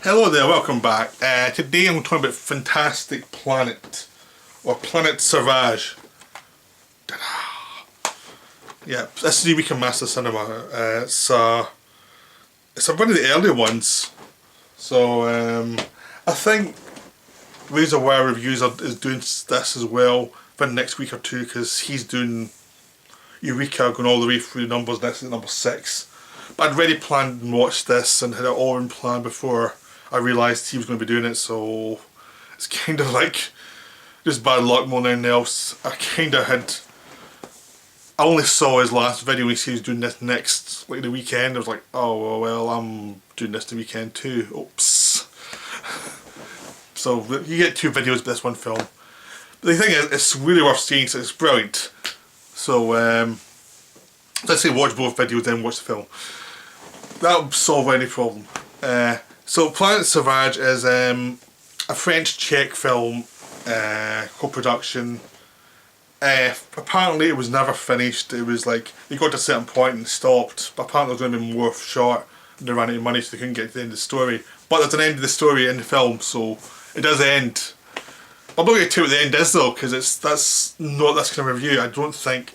Hello there, welcome back. Today I'm talking about Fantastic Planet, or Planet Sauvage. Yeah, this is the week in Master Cinema. It's one of the early ones. So I think Razor Wire Reviews is doing this as well for the next week or two, because he's doing Eureka, going all the way through the numbers. This is number 6. But I'd already planned and watched this and had it all in plan before I realised he was going to be doing it, so it's kind of like just bad luck more than anything else. I only saw his last video when he was doing this next, like the weekend. I was like, oh well, I'm doing this the weekend too. Oops. So you get 2 videos of this one film. But the thing is, it's really worth seeing, so it's brilliant. So let's say watch both videos then watch the film. That'll solve any problem. So Planet Sauvage is a French-Czech film, co-production. Apparently it was never finished. It was like, they got to a certain point and stopped, but apparently there was going to be more short and they ran out of money, so they couldn't get to the end of the story. But there's an end of the story in the film, so it does end. I'm not going to tell you what the end is though, because that's not this kind of review. I don't think...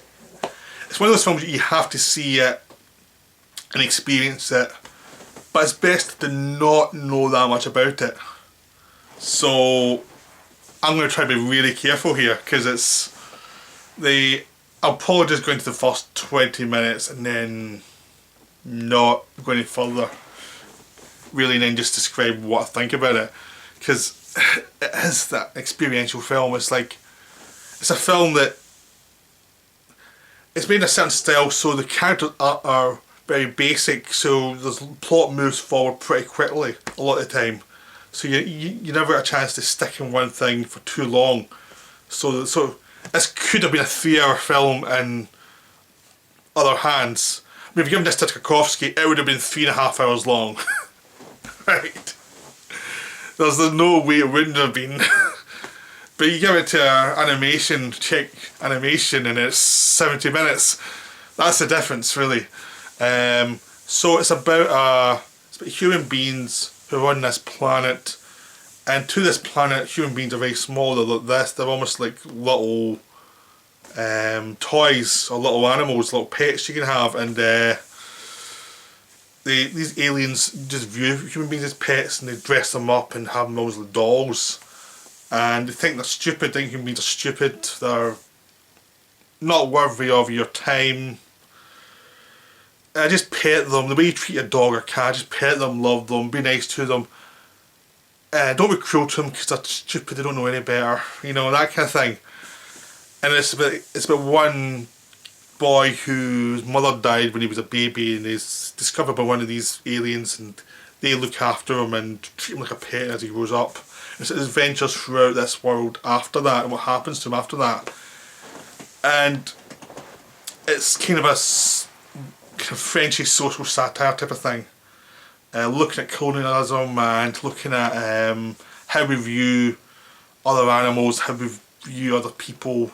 It's one of those films that you have to see it and experience it, but it's best to not know that much about it. So I'm going to try to be really careful here, because I'll probably just go into the first 20 minutes and then not go any further really, and then just describe what I think about it, because it is that experiential film. It's like, it's a film that it's made in a certain style, so the characters are very basic, so the plot moves forward pretty quickly a lot of the time. So you never get a chance to stick in one thing for too long. So this could have been a 3-hour film in other hands. I mean, if you given this to Tarkovsky, it would have been 3.5 hours long. Right? There's no way it wouldn't have been. But you give it to an Czech animation, and it's 70 minutes. That's the difference, really. So it's about human beings who are on this planet, and to this planet human beings are very small. They're like this. They're almost like little toys or little animals, little pets you can have, and these aliens just view human beings as pets, and they dress them up and have them as dolls, and they think they're stupid. They think human beings are stupid. They're not worthy of your time. Just pet them the way you treat a dog or cat. Just pet them, love them, be nice to them. Don't be cruel to them because they're stupid, they don't know any better. You know, that kind of thing. And it's about one boy whose mother died when he was a baby, and he's discovered by one of these aliens, and they look after him and treat him like a pet as he grows up. And so his adventures throughout this world after that, and what happens to him after that. And it's kind of a Frenchy social satire type of thing, looking at colonialism and looking at how we view other animals, how we view other people,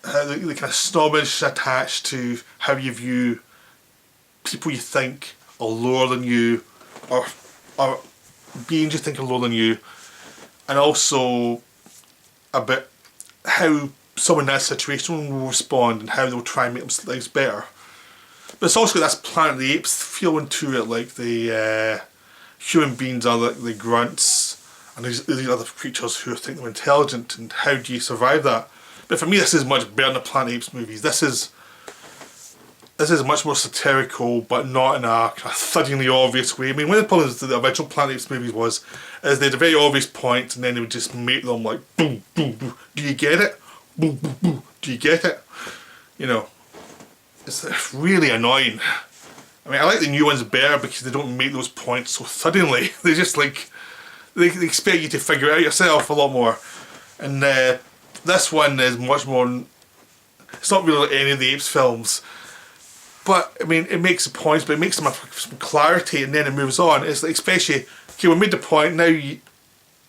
how the kind of snobbish attached to how you view people you think are lower than you, or beings you think are lower than you, and also about how someone in that situation will respond and how they'll try and make their lives better. But it's also got this Planet of the Apes feeling to it, like the human beings are like the grunts, and these other creatures who think they're intelligent, and how do you survive that? But for me, this is much better than the Planet of the Apes movies. This is much more satirical, but not in a kind of thuddingly obvious way. I mean, one of the problems with the original Planet of the Apes movies is they had a very obvious point, and then they would just make them like boom, boom, boom. Do you get it? Boom, boom, boom. Do you get it? You know. It's really annoying. I mean, I like the new ones better because they don't make those points so suddenly. They just like, they expect you to figure it out yourself a lot more. And this one is much more, it's not really like any of the Apes films. But, I mean, it makes the points, but it makes them have some clarity, and then it moves on. It's like, especially, okay, we made the point, now you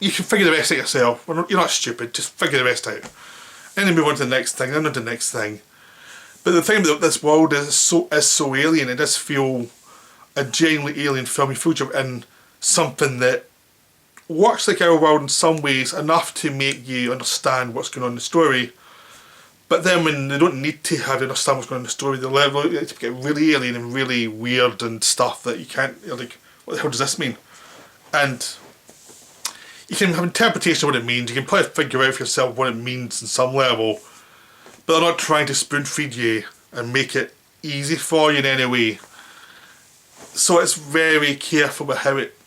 can figure the rest out yourself. You're not stupid, just figure the rest out. And then move on to the next thing, then on to the next thing. But the thing about this world is so alien. It does feel a genuinely alien film. You feel you're in something that works like our world in some ways, enough to make you understand what's going on in the story. But then when they don't need to have to understand what's going on in the story, the level it get really alien and really weird and stuff that you can't, you're like, what the hell does this mean? And you can have interpretation of what it means, you can probably figure out for yourself what it means in some level, but they're not trying to spoon feed you and make it easy for you in any way. So it's very careful with how it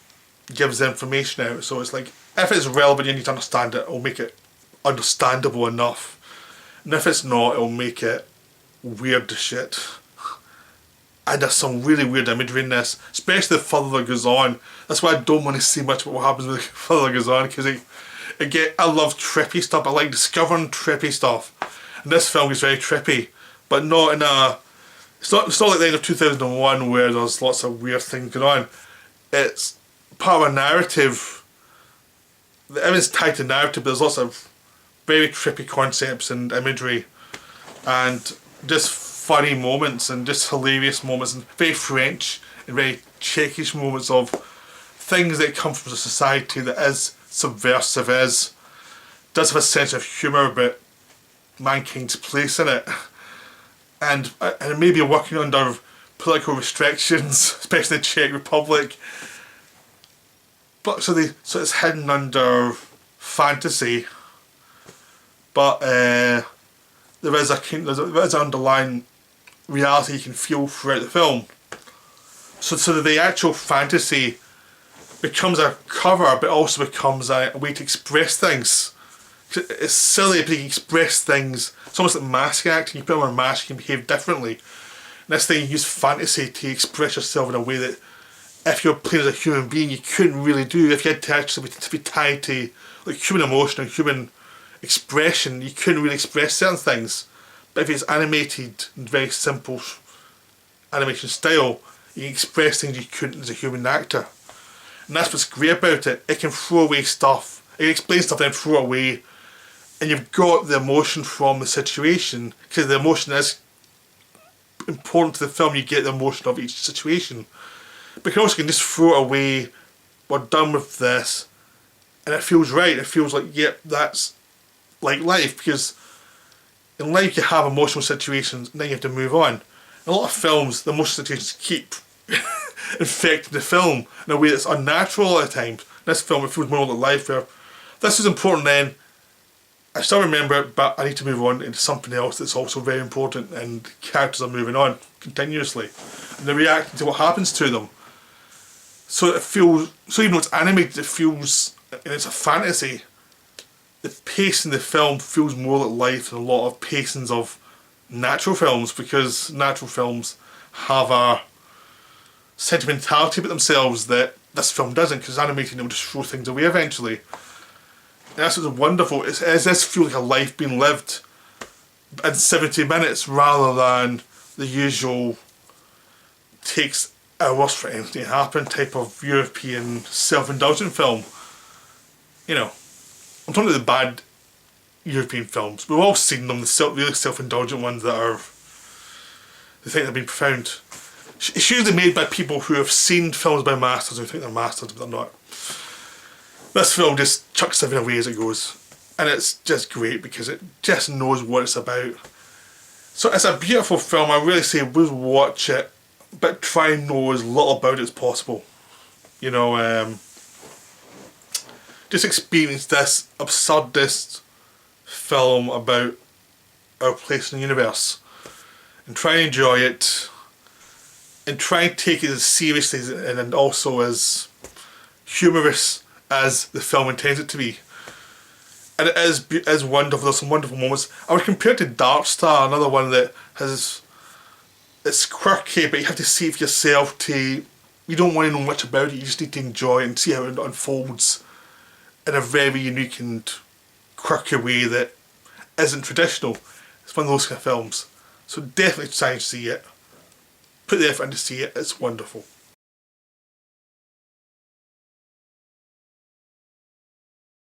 gives the information out. So it's like, if it's relevant, you need to understand it, it'll make it understandable enough. And if it's not, it'll make it weird as shit. And there's some really weird imagery in this, especially the further it goes on. That's why I don't want to see much about what happens with the further it goes on, because I love trippy stuff. I like discovering trippy stuff. And this film is very trippy, but not in a... It's not like the end of 2001 where there's lots of weird things going on. It's part of a narrative. Everything's tied to narrative, but there's lots of very trippy concepts and imagery, and just funny moments and just hilarious moments, and very French and very Czechish moments of things that come from a society that is subversive, does have a sense of humour about mankind's place in it, and maybe working under political restrictions, especially the Czech Republic. But so it's hidden under fantasy. But there is an underlying reality you can feel throughout the film. So the actual fantasy becomes a cover, but also becomes a way to express things. It's silly, but you can express things. It's almost like mask acting. You put on a mask, you can behave differently. And this thing, you use fantasy to express yourself in a way that, if you're playing as a human being, you couldn't really do. If you had to actually be tied to like human emotion and human expression, you couldn't really express certain things. But if it's animated in very simple animation style, you can express things you couldn't as a human actor. And that's what's great about it. It can throw away stuff, it can explain stuff and then throw it away, and you've got the emotion from the situation, because the emotion is important to the film. You get the emotion of each situation, but you also can just throw it away. We're done with this, and it feels right. It feels like, yep, that's like life, because in life you have emotional situations and then you have to move on. In a lot of films, the emotional situations keep infecting the film in a way that's unnatural at times. In this film, it feels more like life, where this is important then, I still remember it, but I need to move on into something else that's also very important, and characters are moving on continuously and they're reacting to what happens to them. So it feels, so even though it's animated, it feels, and it's a fantasy, the pace in the film feels more like life than a lot of pacings of natural films, because natural films have a sentimentality about themselves that this film doesn't, because animated, it will just throw things away eventually. And that's what's wonderful. It does feel like a life being lived in 70 minutes rather than the usual takes hours for anything to happen type of European self-indulgent film. You know, I'm talking about the bad European films. We've all seen them, the really self-indulgent ones that are, they think they've been profound. It's usually made by people who have seen films by masters who think they're masters, but they're not. This film just chucks everything away as it goes, and it's just great because it just knows what it's about. So it's a beautiful film. I really say watch it, but try and know as little about it as possible. You know, just experience this absurdist film about our place in the universe, and try and enjoy it, and try and take it as seriously and also as humorous as the film intends it to be. And it is wonderful. There's some wonderful moments. I would compare it to Dark Star, another one that has, it's quirky, but you have to see it for yourself. You don't want to know much about it, you just need to enjoy it and see how it unfolds in a very unique and quirky way that isn't traditional. It's one of those kind of films. So definitely try and see it. Put the effort in to see it, it's wonderful.